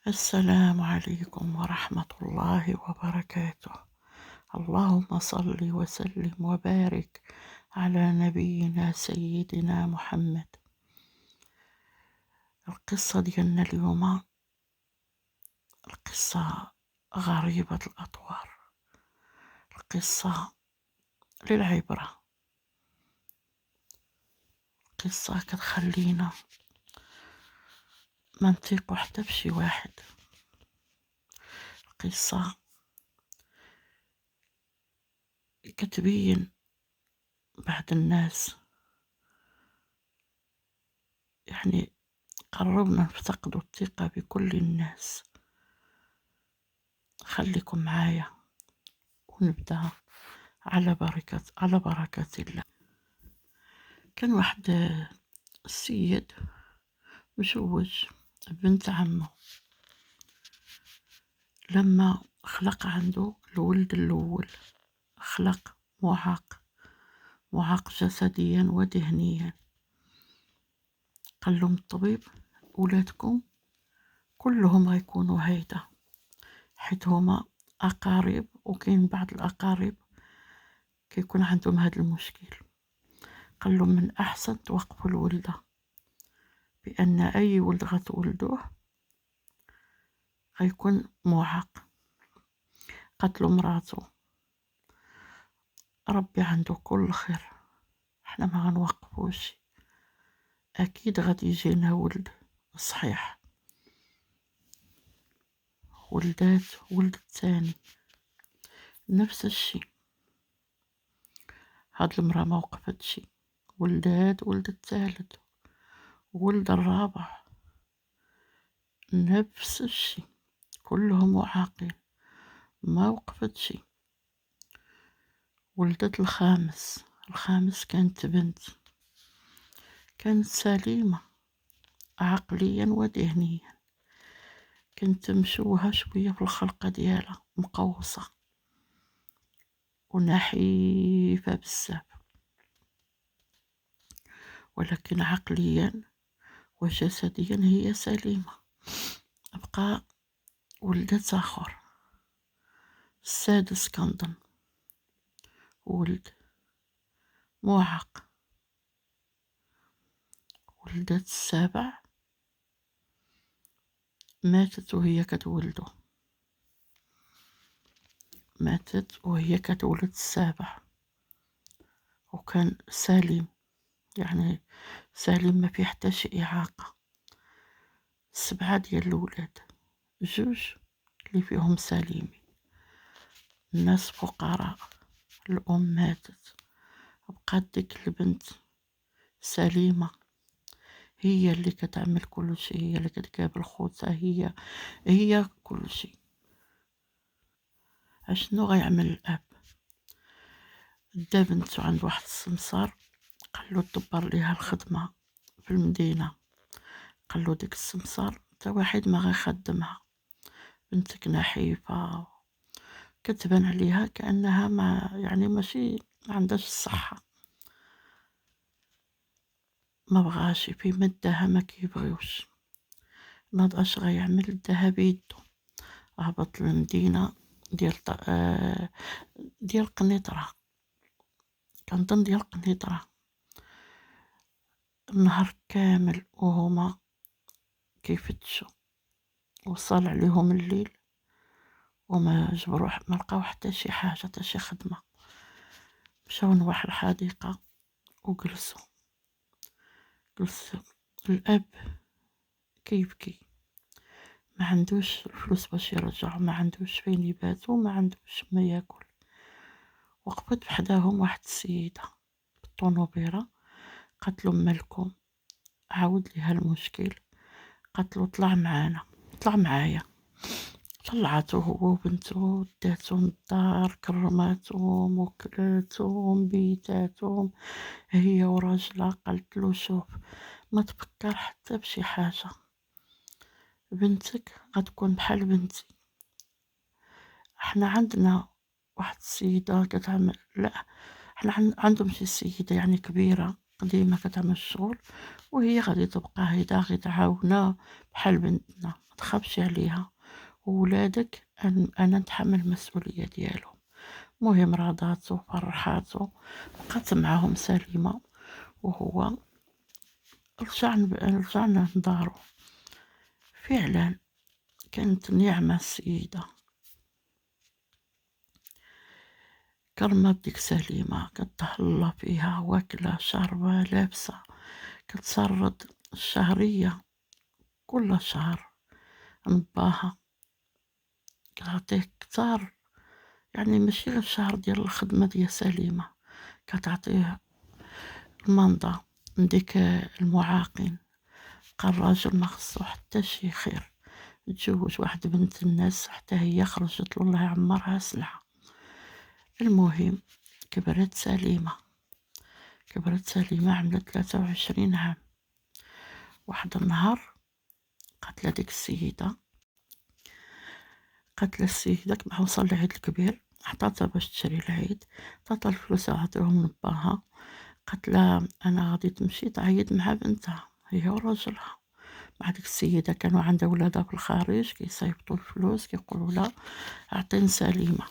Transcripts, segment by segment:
السلام عليكم ورحمة الله وبركاته. اللهم صل وسلم وبارك على نبينا سيدنا محمد. القصة ديالنا اليوم القصة غريبة الأطوار، القصة للعبرة، قصة كتخلينا ما نثيقو حتى بشي واحد. قصة كتبين بعض الناس قربنا نفتقدوا الثقة بكل الناس. خليكم معايا ونبدأ على بركة الله. كان واحد السيد مزوج بنت عمه. لما خلق عنده الولد الأول خلق معاق جسديا وذهنيا. قال لهم الطبيب ولادكم كلهم غيكونوا هيدا، حيت هما أقارب، وكاين بعض الأقارب كيكون عندهم هذا المشكل. قال لهم من أحسن توقفوا الولدة، بأن أي ولد غتولدوه غيكون معاق. قالت له مراتو ربي عنده كل خير، احنا ما غنوقفوش، اكيد غادي يجينا ولد صحيح. ولد الثاني نفس الشي، هاد المرا ما وقفتش، ولد الثالث، ولد الرابع نفس الشي، كلهم معاقين ما وقفتش. ولدت الخامس كانت بنت، كانت سليمة عقليا وذهنيا، كنت مشوهة شوية في الخلقة ديالها، مقوصة ونحيفة بزاف، ولكن عقليا وجسديا هي سليمة. بقى ولدت آخر، السادس كنظن، ولد معاق. ولدت السابع ماتت وهي كتولد السابع، وكان سليم، يعني سليم ما فيه حتى شي إعاقة. 7 ديال الولاد، 2 اللي فيهم سليمين، الناس فقراء، الأم ماتت، بقات ديك البنت سليمة، هي اللي كتعمل كل شيء، هي اللي كتقابل خوتها، هي كل شيء. اشنو غيعمل الاب؟ دا بنتو عند واحد السمسار، قالو دبر ليها الخدمة في المدينة. قالو ديك السمسار تا واحد ما غيخدمها، بنتك نحيفة، كتبان عليها كأنها ماشي ما عندهاش الصحة. ما بغاش في مدها، ما كيبغيوش. ناض اش غيعمل؟ داها بيدو، هبط للمدينة ديال قنيطرة، كنظن ديال قنيطرة. النهار كامل وهما كيفتشوا، وصل عليهم الليل وما جبروا، ما لقاو حتى شي حاجة، حتى شي خدمة. مشاو لواحد الحديقة وجلسوا. الاب كيبكي، ما عندوش الفلوس باش يرجعوا، ما عندوش فين يباتوا، ما عندوش ما ياكل. وقفت بحداهم واحد السيدة بالطونوبيرة، قالت له مالكم؟ عاود ليها المشكل. قالت له طلع معايا. طلعته هو وبنته، داتهم الدار، كرماتهم وكلاتهم بيتاتهم هي وراجلها. قالت له شوف، ما تفكر حتى بشي حاجة، بنتك غتكون بحال بنتي. احنا عندنا واحد السيدة كتعمل، لا احنا عندهم شي سيدة كبيرة قديمة كتعمل الشغل، وهي غادي تبقى هيدا غادي تعاونا بحال بنتنا، ما تخافش عليها، وولادك أنا نتحمل المسؤولية ديالهم. المهم راضاتو فرحاتو، بقات معاهم سليمة، وهو رجعنا لدارو. فعلا كانت نعمة السيدة، كرمت ديك سليمة، كتهلا فيها، واكلة شاربة لابسة، كتسرد الشهرية كل شهر من باها، كتعطيه كتار، يعني ماشي غير الشهر ديال الخدمة ديال سليمة، كتعطيه المنضة من ديك المعاقين. قال الراجل ما خصو حتى شي خير، تزوج واحد بنت الناس حتى هي خرجت له الله يعمرها سلعة. المهم كبرت سليمة، عملت 23 عام. واحد النهار قالت لها ديك السيدة، كما وصل العيد الكبير عطاتها باش تشري العيد، عطاتها الفلوس عطيهم من باها. قالت لها انا غادي تمشي تعيد مع بنتها هي وراجلها. مع ديك السيدة كانوا عندها ولادها في الخارج كيصيفطوا الفلوس، كيقولوا لها اعطيني سليمة.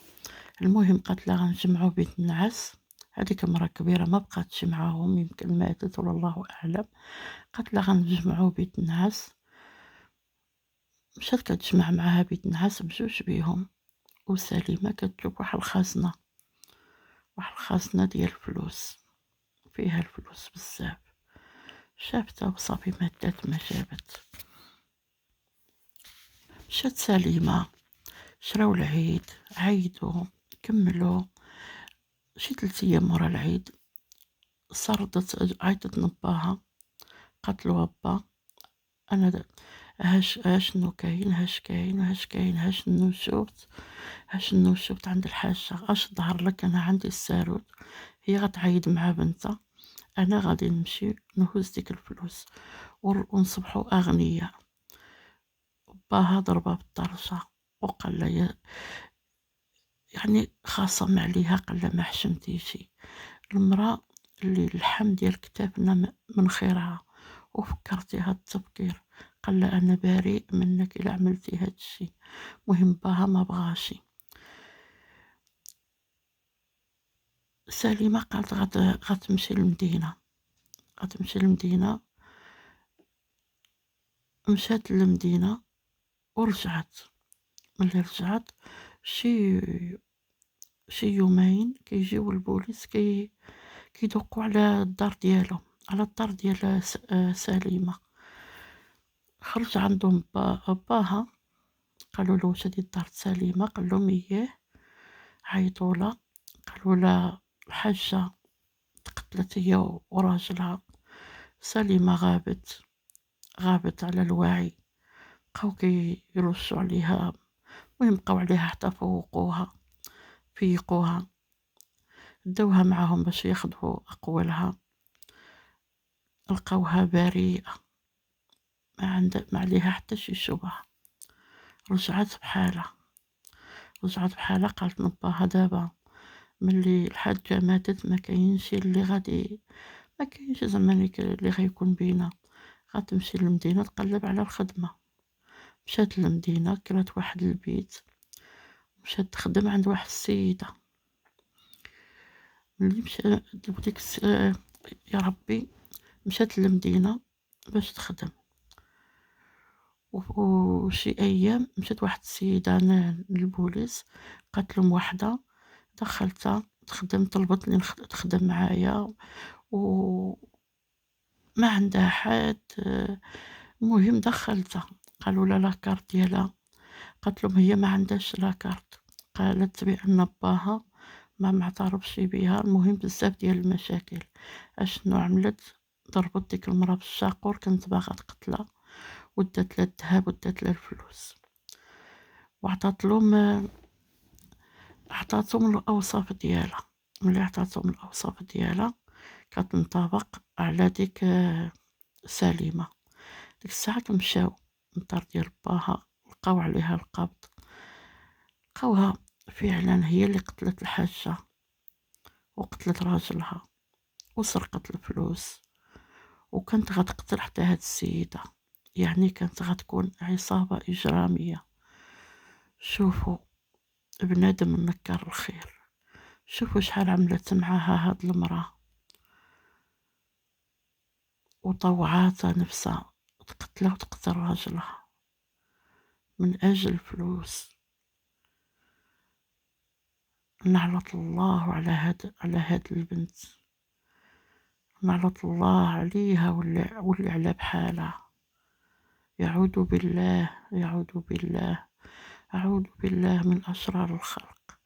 المهم قالت لها غنجمعوا بيت النعاس. هذيك مرة كبيرة ما بقاتش معاهم، يمكن ماتت ولا الله اعلم. قالت لها غنجمعوا بيت النعاس. مشات كتجمع معاها بيت النعاس بجوج بيهم، وسليمة كتجيب واحد الخزنة ديال الفلوس، فيها الفلوس بزاف. شافتها وصافي ما دات ما جابت. مشات سليمة، شراو العيد، عيدوا، كملوا. شي 3 أيام مورا العيد صردت، عيطت لباها، قالت له با انا هاشنو كاين، هاش كاين، هاشنو شفت عند الحاجة، اش ظهر لك؟ انا عندي الساروت، هي غتعيد مع بنتها، انا غادي نمشي نهز ديك الفلوس ونصبحوا اغنياء. باها ضربها بالطرشة وقال لها يعني خاصم عليها، قال لها ما حشمتيشي المرأة اللي اللحم ديال كتافنا من خيرها وفكرتيها التفكير. قال لها انا بريء منك الا عملتي هاد الشي. مهم باها ما بغاشي. سليمة قالت غتمشي للمدينة، مشات للمدينة ورجعت. ملي رجعت شي يومين كيجيو البوليس كيدقوا على الدار ديالهم، على الدار ديال سليمة. خرج عندهم باها، قالوا له واش هادي الدار سليمة؟ قال لهم اييه. عيطوا لها، قالوا لها الحاجة تقتلت هي وراجلها، سليمة غابت على الوعي. بقاو كيرشوا عليها، المهم بقاو عليها حتى فيقوها، داوها معاهم باش ياخدوا أقوالها، لقاوها بريئة، ما عليها حتى شي شبهة. رجعت بحالها، قالت لباها دابا ملي الحاجة ماتت ما كاينش زعما اللي غيكون بينا. غتمشي للمدينة تقلب على الخدمة. مشات للمدينة، كرات واحد البيت، مشات تخدم عند واحد السيدة. ملي يا ربي مشات للمدينة باش تخدم، وشي ايام مشات واحد السيدة للبوليس، قالت لهم وحدة دخلتها تخدم، طلبتني تخدم معايا وما عندها حد. المهم دخلتها، قالوا لا لاكارت ديالها، قالت لهم هي ما عندهاش لاكارت، قالت بان باها ما معترفش بها. المهم بزاف ديال المشاكل. اشنو عملت؟ ضربت ديك المراه بالشاقور، كانت باغا تقتلها، ودات لها الذهب ودات لها الفلوس، وعطاتهم الاوصاف ديالها. ملي عطاتهم الاوصاف ديالها كتنطبق على ديك سليمة. ديك الساعة كمشاو للدار ديال باها، لقاو عليها القبض، لقاوها فعلا هي اللي قتلت الحاجة وقتلت راجلها وسرقت الفلوس، وكانت غتقتل حتى هاد السيدة. يعني كانت غتكون عصابة إجرامية. شوفوا بنادم نكر الخير، شوفوا شحال عملت معاها هاد المرأة وطوعاتها نفسها تقتلها وتقتل راجلها من أجل فلوس. نعلط الله على هاد البنت، نعلط الله عليها واللي على بحالها. يعوذ بالله، يعوذ بالله، أعوذ بالله من أشرار الخلق،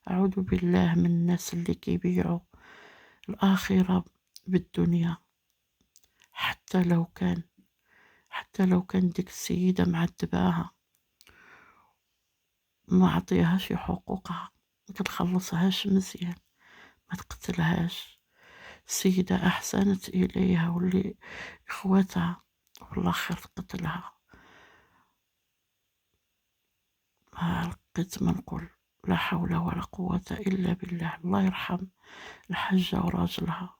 أعوذ بالله من الناس اللي كيبيعوا الآخرة بالدنيا. حتى لو كان حتى لو كان ديك السيدة معذباها ما عطيهاش حقوقها، ما تخلصهاش مزيان، ما تقتلهاش. السيدة أحسنت إليها واللي إخواتها في الآخر قتلها. ما لقيت ما نقول، لا حول ولا قوة إلا بالله. الله يرحم الحجة وراجلها،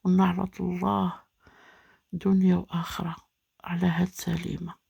ونعرض الله دنيا وآخرة على هاد سليمة.